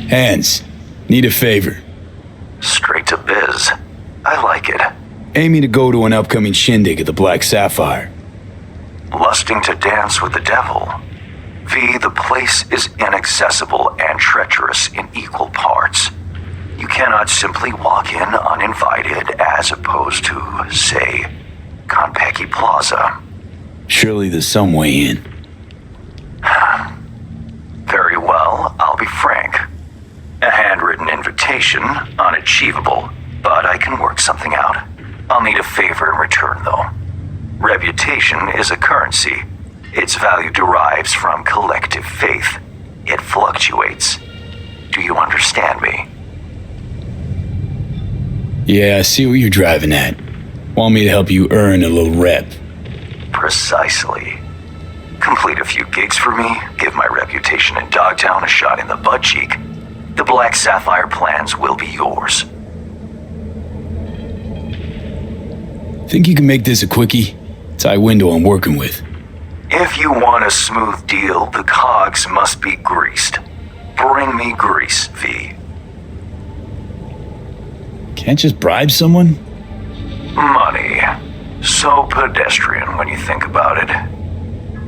Hands, need a favor. Straight to biz. I like it. Aiming to go to an upcoming shindig at the Black Sapphire. Lusting to dance with the devil. V, the place is inaccessible and treacherous in equal parts. You cannot simply walk in uninvited as opposed to, say, Konpeki Plaza. Surely there's some way in. Very well, I'll be frank. A handwritten invitation, unachievable, but I can work something out. I'll need a favor in return, though. Reputation is a currency. Its value derives from collective faith. It fluctuates. Do you understand me? Yeah, I see what you're driving at. Want me to help you earn a little rep? Precisely. Complete a few gigs for me, give my reputation in Dogtown a shot in the butt cheek. The Black Sapphire plans will be yours. Think you can make this a quickie? Tight window I'm working with. If you want a smooth deal, the cogs must be greased. Bring me grease, V. Can't just bribe someone? Money. So pedestrian when you think about it.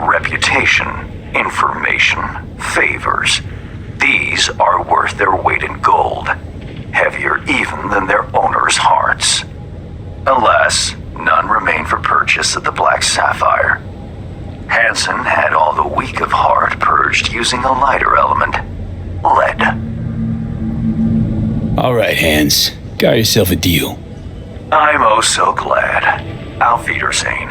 Reputation, information, favors. These are worth their weight in gold. Heavier even than their owners' hearts. Alas, none remain for purchase at the Black Sapphire. Hansen had all the weak of heart purged using a lighter element. Lead. All right, Hans. Got yourself a deal. I'm oh so glad. Auf Wiedersehen.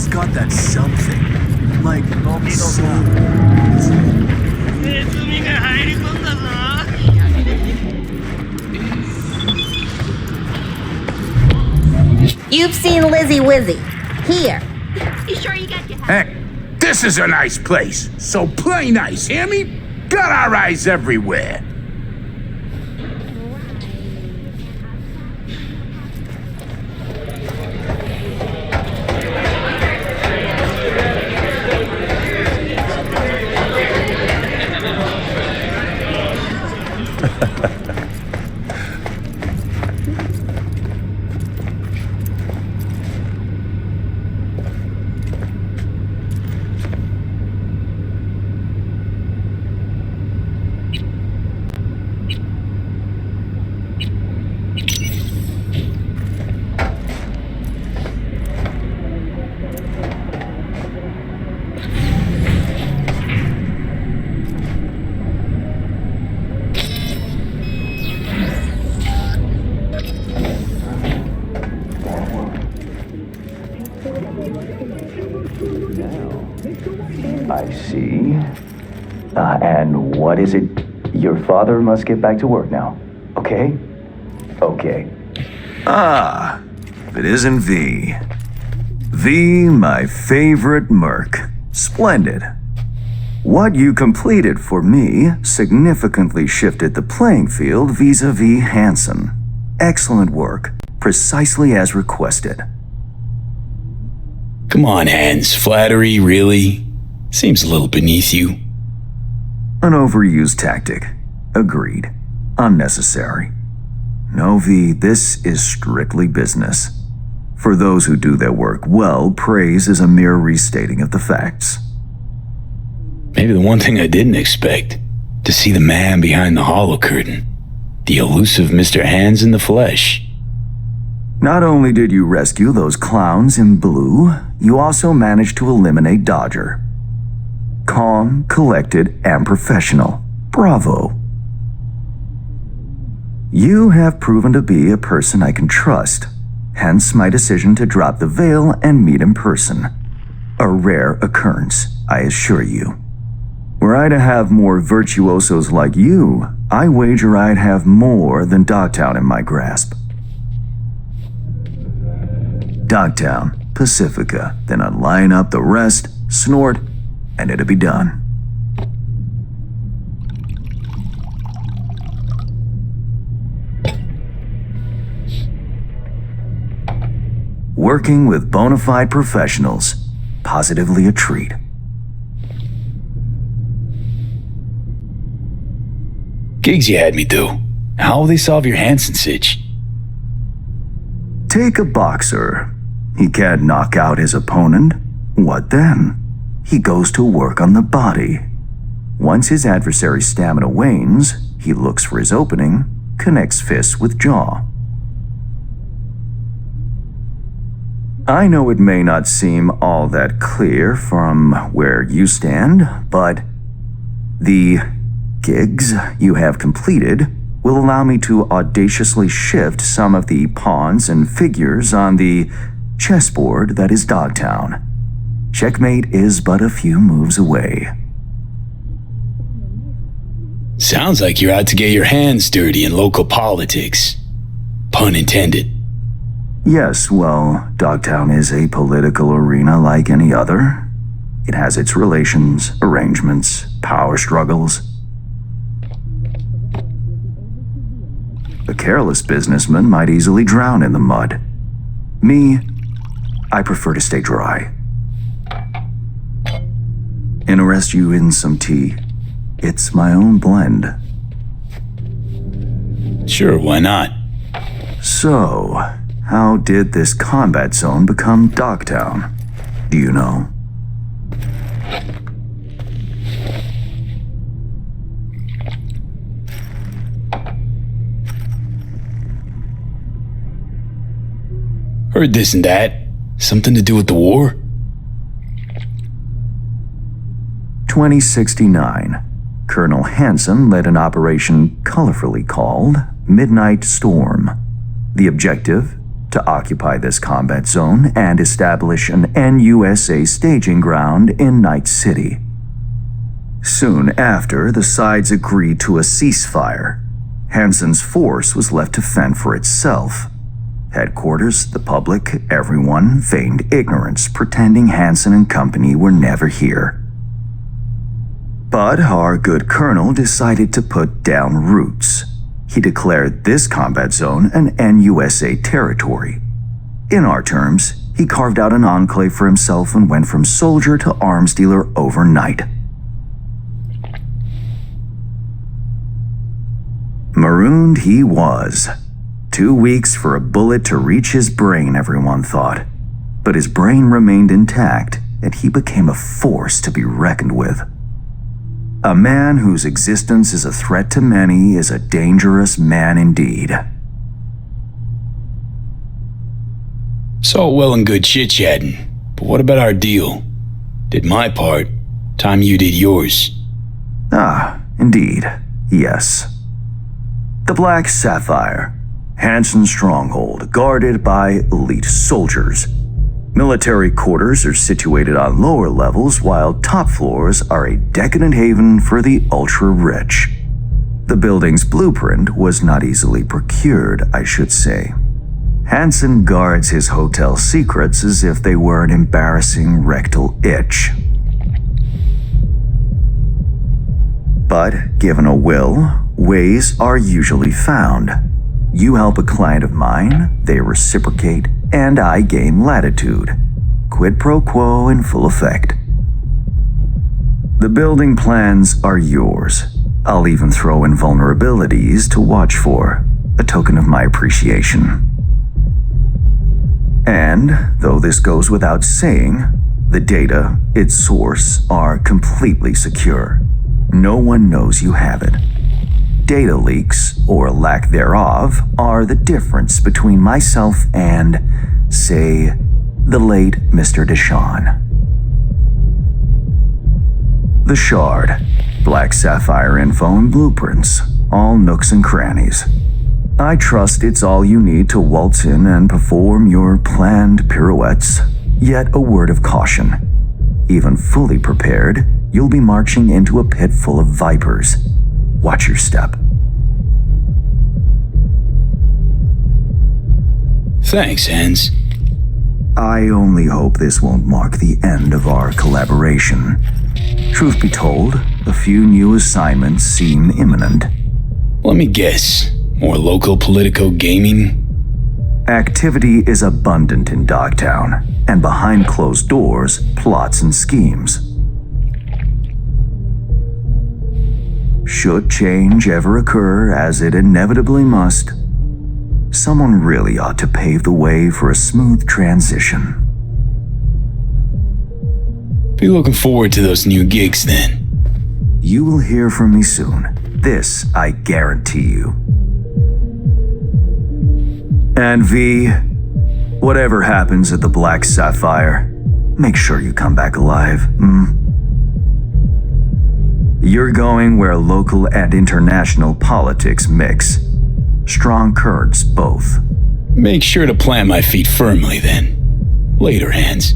Got that something, like soul. You've seen Lizzie Wizzy. Here. You sure you got your... Hey, this is a nice place. So play nice, hear me? Got our eyes everywhere. I see. And what is it? Your father must get back to work now. Okay? Okay. Ah, if it isn't V. V, my favorite merc. Splendid. What you completed for me significantly shifted the playing field vis-a-vis Hansen. Excellent work, precisely as requested. Come on, Hans. Flattery, really? Seems a little beneath you. An overused tactic. Agreed. Unnecessary. No, V, this is strictly business. For those who do their work well, praise is a mere restating of the facts. Maybe the one thing I didn't expect, to see the man behind the hollow curtain. The elusive Mr. Hands in the flesh. Not only did you rescue those clowns in blue, you also managed to eliminate Dodger. Calm, collected, and professional. Bravo. You have proven to be a person I can trust, hence my decision to drop the veil and meet in person. A rare occurrence, I assure you. Were I to have more virtuosos like you, I wager I'd have more than Dogtown in my grasp. Dogtown, Pacifica, then I'd line up the rest, snort, and it'd be done. Working with bona fide professionals, positively a treat. Gigs you had me do. How will they solve your Hansen sitch? Take a boxer. He can't knock out his opponent. What then? He goes to work on the body. Once his adversary's stamina wanes, he looks for his opening, connects fists with jaw. I know it may not seem all that clear from where you stand, but the gigs you have completed will allow me to audaciously shift some of the pawns and figures on the chessboard that is Dogtown. Checkmate is but a few moves away. Sounds like you're out to get your hands dirty in local politics. Pun intended. Yes, well, Dogtown is a political arena like any other. It has its relations, arrangements, power struggles. A careless businessman might easily drown in the mud. Me, I prefer to stay dry. Interest you in some tea? It's my own blend. Sure, why not? So, how did this combat zone become Dogtown? Do you know? Heard this and that. Something to do with the war? 2069. Colonel Hansen led an operation colorfully called Midnight Storm. The objective? To occupy this combat zone and establish an NUSA staging ground in Night City. Soon after, the sides agreed to a ceasefire. Hansen's force was left to fend for itself. Headquarters, the public, everyone feigned ignorance, pretending Hansen and company were never here. But our good colonel decided to put down roots. He declared this combat zone an NUSA territory. In our terms, he carved out an enclave for himself and went from soldier to arms dealer overnight. Marooned he was. 2 weeks for a bullet to reach his brain, everyone thought. But his brain remained intact, and he became a force to be reckoned with. A man whose existence is a threat to many is a dangerous man indeed. It's all well and good chit-chatting, but what about our deal? Did my part, time you did yours. Ah, indeed, yes. The Black Sapphire, Hansen's stronghold, guarded by elite soldiers. Military quarters are situated on lower levels, while top floors are a decadent haven for the ultra-rich. The building's blueprint was not easily procured, I should say. Hansen guards his hotel secrets as if they were an embarrassing rectal itch. But given a will, ways are usually found. You help a client of mine, they reciprocate, and I gain latitude. Quid pro quo in full effect. The building plans are yours. I'll even throw in vulnerabilities to watch for, a token of my appreciation. And, though this goes without saying, the data, its source, are completely secure. No one knows you have it. Data leaks, or lack thereof, are the difference between myself and, say, the late Mr. Deshawn. The Shard, Black Sapphire info and blueprints, all nooks and crannies. I trust it's all you need to waltz in and perform your planned pirouettes, yet a word of caution. even fully prepared, you'll be marching into a pit full of vipers. Watch your step. Thanks, Hans. I only hope this won't mark the end of our collaboration. Truth be told, a few new assignments seem imminent. Let me guess. More local Politico gaming? Activity is abundant in Dogtown, and behind closed doors, plots and schemes. Should change ever occur, as it inevitably must, someone really ought to pave the way for a smooth transition. Be looking forward to those new gigs then. You will hear from me soon. This I guarantee you. And V, whatever happens at the Black Sapphire, make sure you come back alive, You're going where local and international politics mix. Strong currents both. Make sure to plant my feet firmly then. Later, Hans.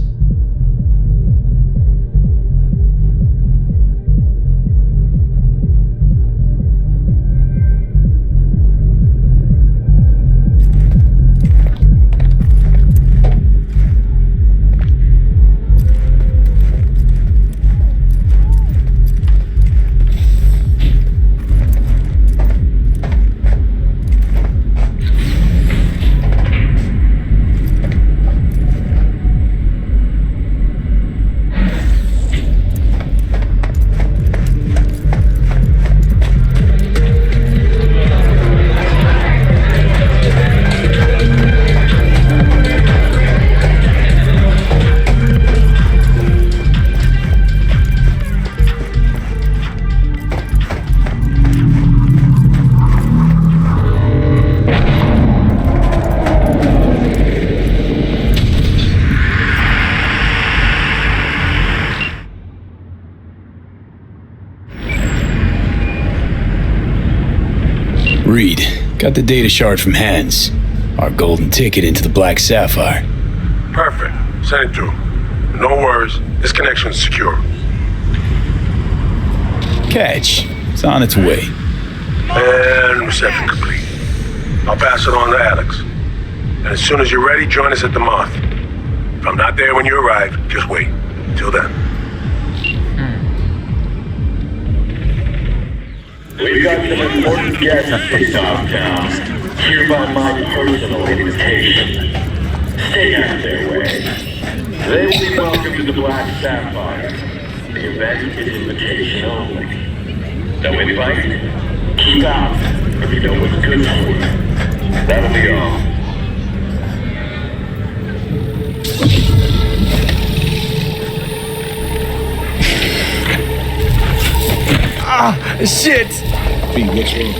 Reed, got the data shard from Hans. Our golden ticket into the Black Sapphire. Perfect. Send it through. No worries. This connection's secure. Catch. It's on its way. And reception complete. I'll pass it on to Alex. And as soon as you're ready, join us at the Moth. If I'm not there when you arrive, just wait. Till then. We've got some important guests in Dogtown. Hereby my personal invitation. Stay out of their way. They will be welcome to the Black Sapphire. The event is invitation only. No invite? Keep out, if you know what's good for you. That'll be all. Shit! V, what's wrong?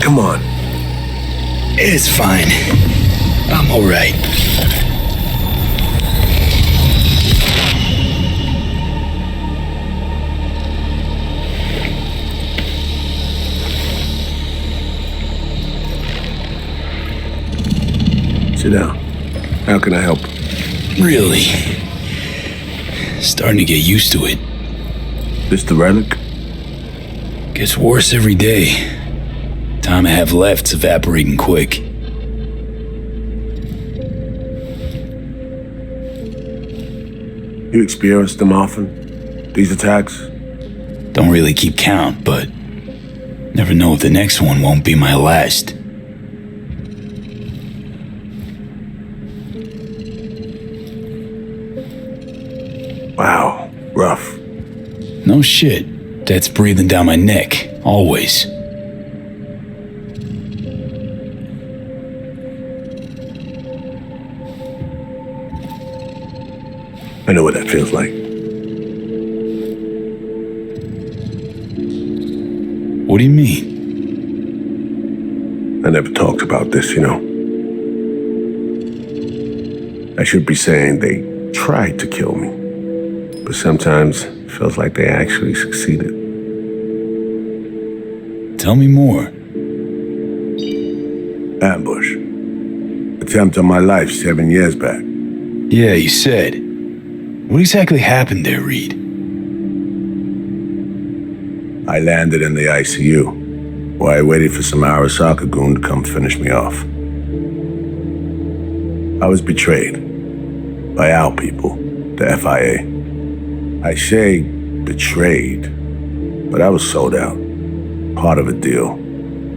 Come on. It's fine. I'm alright. Sit down. How can I help? Really? Starting to get used to it. This the relic? Gets worse every day. Time I have left's evaporating quick. You experience them often? These attacks? Don't really keep count, but never know if the next one won't be my last. Wow, rough. No shit. That's breathing down my neck, always. I know what that feels like. What do you mean? I never talked about this, you know. I should be saying they tried to kill me. But sometimes it feels like they actually succeeded. Tell me more. Ambush. attempt on my life 7 years back. Yeah, you said. What exactly happened there, Reed? I landed in the ICU, where I waited for some Arasaka goon to come finish me off. I was betrayed by our people, the FIA. I say betrayed, but I was sold out. Part of a deal,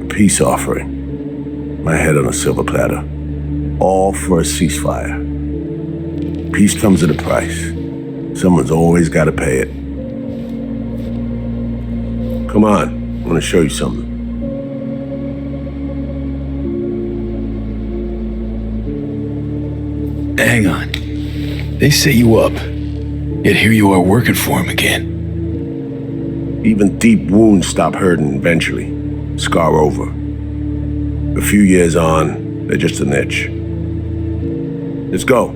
a peace offering. My head on a silver platter. All for a ceasefire. Peace comes at a price. Someone's always got to pay it. Come on, I want to show you something. Hang on. They set you up. Yet here you are working for him again. Even deep wounds stop hurting eventually. Scar over. A few years on, they're just an itch. Let's go.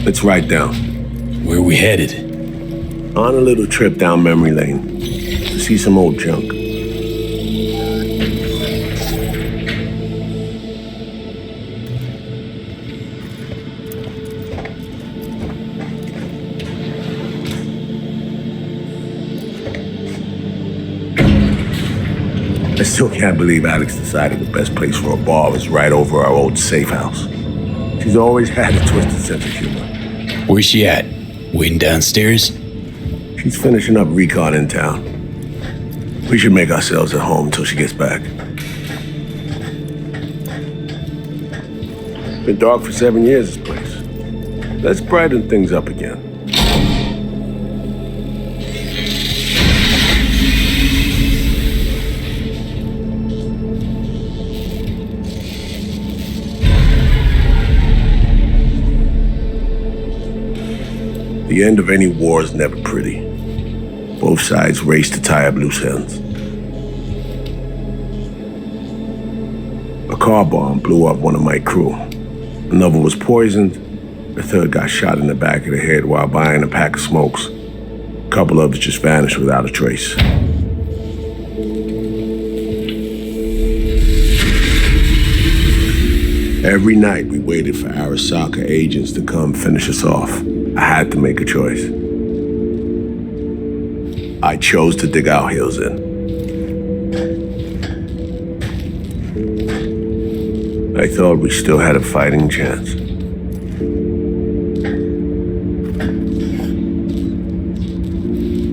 Let's ride down. Where are we headed? On a little trip down memory lane to see some old junk. I still can't believe Alex decided the best place for a bar was right over our old safe house. She's always had a twisted sense of humor. Where's she at? Waiting downstairs? She's finishing up recon in town. We should make ourselves at home till she gets back. Been dark for 7 years, this place. Let's brighten things up again. The end of any war is never pretty. Both sides race to tie up loose ends. A car bomb blew up one of my crew. Another was poisoned. The third got shot in the back of the head while buying a pack of smokes. A couple others just vanished without a trace. Every night we waited for Arasaka agents to come finish us off. I had to make a choice. I chose to dig our heels in. I thought we still had a fighting chance.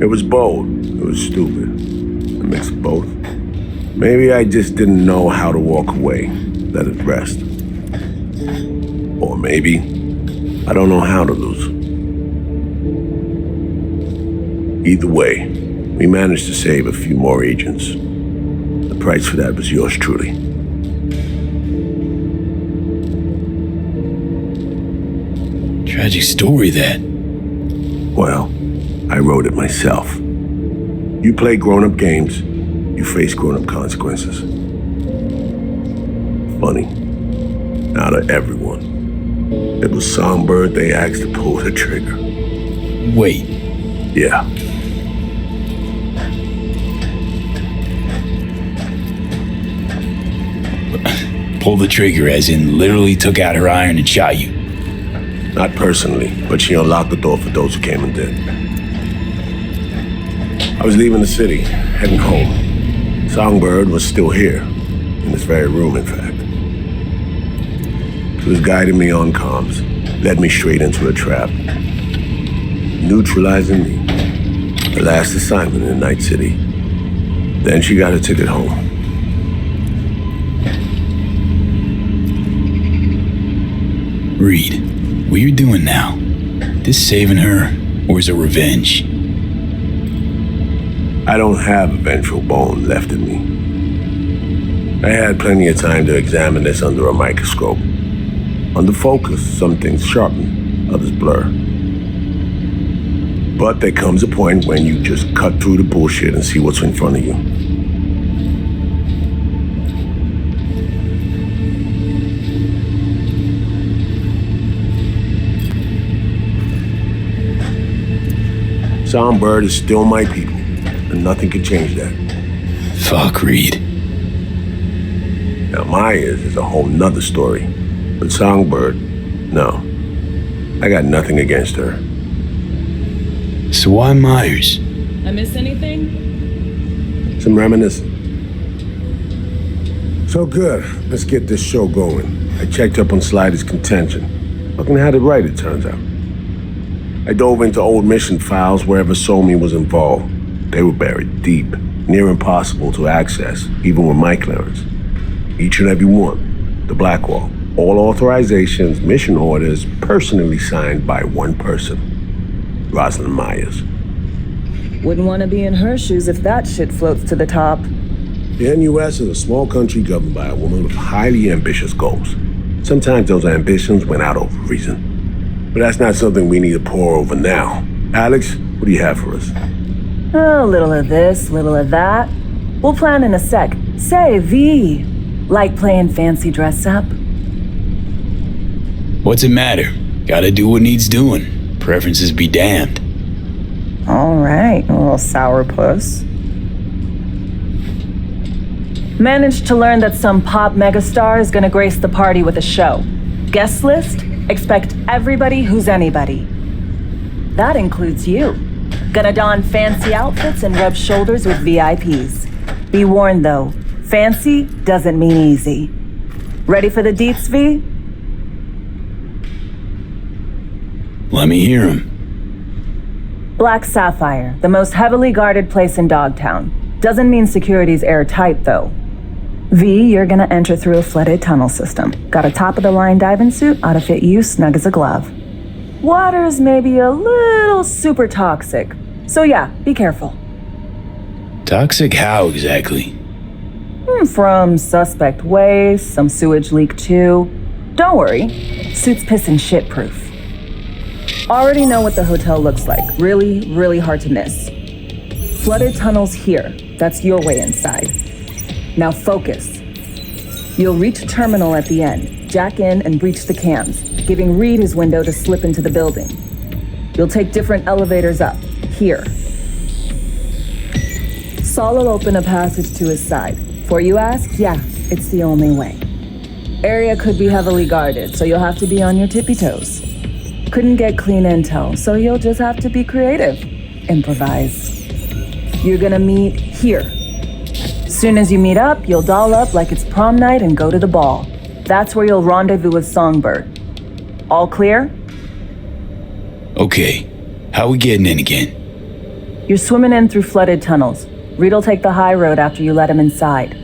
It was bold. It was stupid. A mix of both. Maybe I just didn't know how to walk away, let it rest. Or maybe I don't know how to lose. Either way, we managed to save a few more agents. The price for that was yours truly. Tragic story, that. Well, I wrote it myself. You play grown-up games, you face grown-up consequences. Funny. Out of everyone, it was Songbird they asked to pull the trigger. Wait. Yeah. Pull the trigger as in literally took out her iron and shot you? Not personally, but she unlocked the door for those who came and did. I was leaving the city, heading home. Songbird was still here, in this very room, in fact. She was guiding me on comms, led me straight into a trap. Neutralizing me. The last assignment in Night City. Then she got a ticket home. Reed, what you're doing now, this saving her, or is it revenge? I don't have a vengeful bone left in me. I had plenty of time to examine this under a microscope. Under focus, some things sharpen, others blur. But there comes a point when you just cut through the bullshit and see what's in front of you. Songbird is still my people, and nothing can change that. Fuck Reed. Now, Myers is a whole nother story. But Songbird, no. I got nothing against her. So why Myers? I miss anything? Some reminiscing. So good. Let's get this show going. I checked up on Slider's contention. Looking had it right, it turns out. I dove into old mission files wherever Somi was involved. They were buried deep, near impossible to access, even with my clearance. Each and every one, the Blackwall. All authorizations, mission orders, personally signed by one person. Rosalind Myers. Wouldn't want to be in her shoes if that shit floats to the top. The NUS is a small country governed by a woman with highly ambitious goals. Sometimes those ambitions went out over reason. But that's not something we need to pour over now. Alex, what do you have for us? A little of this, little of that. We'll plan in a sec. Say, V, like playing fancy dress up? What's it matter? Gotta do what needs doing. Preferences be damned. All right, a little sourpuss. Managed to learn that some pop megastar is gonna grace the party with a show. Guest list? Expect everybody who's anybody. That includes you. Gonna don fancy outfits and rub shoulders with VIPs. Be warned though, fancy doesn't mean easy. Ready for the deets, V? Let me hear him. Black Sapphire, the most heavily guarded place in Dogtown. Doesn't mean security's airtight though. V, you're gonna enter through a flooded tunnel system. Got a top-of-the-line diving suit, ought to fit you snug as a glove. Water's maybe a little super toxic, so yeah, be careful. Toxic how exactly? From suspect waste, some sewage leak too. Don't worry, suit's piss and shit proof. Already know what the hotel looks like. Really, really hard to miss. Flooded tunnels here. That's your way inside. Now focus. You'll reach a terminal at the end, jack in and breach the cams, giving Reed his window to slip into the building. You'll take different elevators up, here. Saul will open a passage to his side. For you ask, yeah, it's the only way. Area could be heavily guarded, so you'll have to be on your tippy toes. Couldn't get clean intel, so you'll just have to be creative. Improvise. You're gonna meet here. Soon as you meet up, you'll doll up like it's prom night and go to the ball. That's where you'll rendezvous with Songbird. All clear? Okay. How we getting in again? You're swimming in through flooded tunnels. Reed'll take the high road after you let him inside.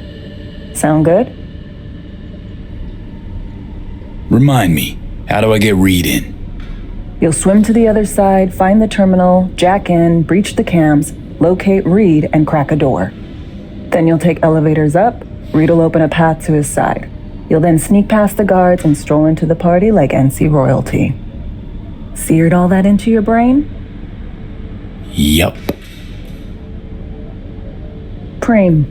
Sound good? Remind me, how do I get Reed in? You'll swim to the other side, find the terminal, jack in, breach the cams, locate Reed, and crack a door. Then you'll take elevators up, Reed'll open a path to his side. You'll then sneak past the guards and stroll into the party like NC royalty. Seared all that into your brain? Yup. Preem.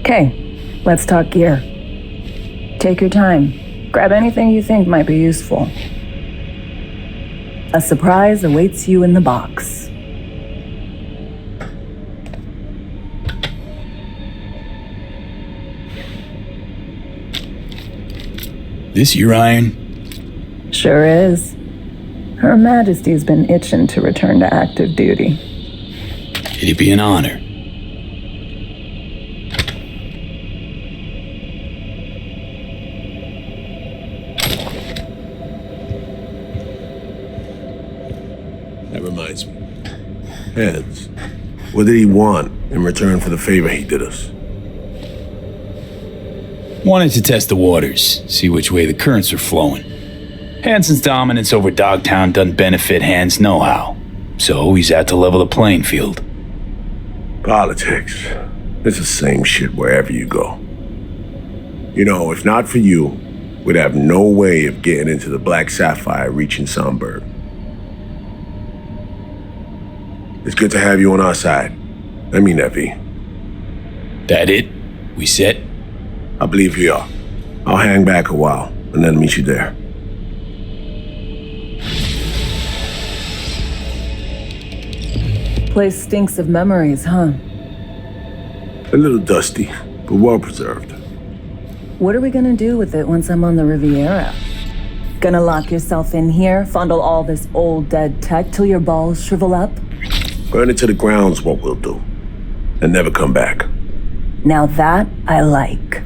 Okay, let's talk gear. Take your time. Grab anything you think might be useful. A surprise awaits you in the box. This your iron? Sure is. Her Majesty's been itching to return to active duty. It'd be an honor. That reminds me. Heads. What did he want in return for the favor he did us? Wanted to test the waters, see which way the currents are flowing. Hansen's dominance over Dogtown doesn't benefit Hans know-how, so he's out to level the playing field. Politics. It's the same shit wherever you go. You know, if not for you, we'd have no way of getting into the Black Sapphire reaching Songbird. It's good to have you on our side. I mean that, V. That it? We set? I believe we are. I'll hang back a while, and then meet you there. Place stinks of memories, huh? A little dusty, but well preserved. What are we gonna do with it once I'm on the Riviera? Gonna lock yourself in here, fondle all this old dead tech till your balls shrivel up? Burn it to the ground's what we'll do. And never come back. Now that I like.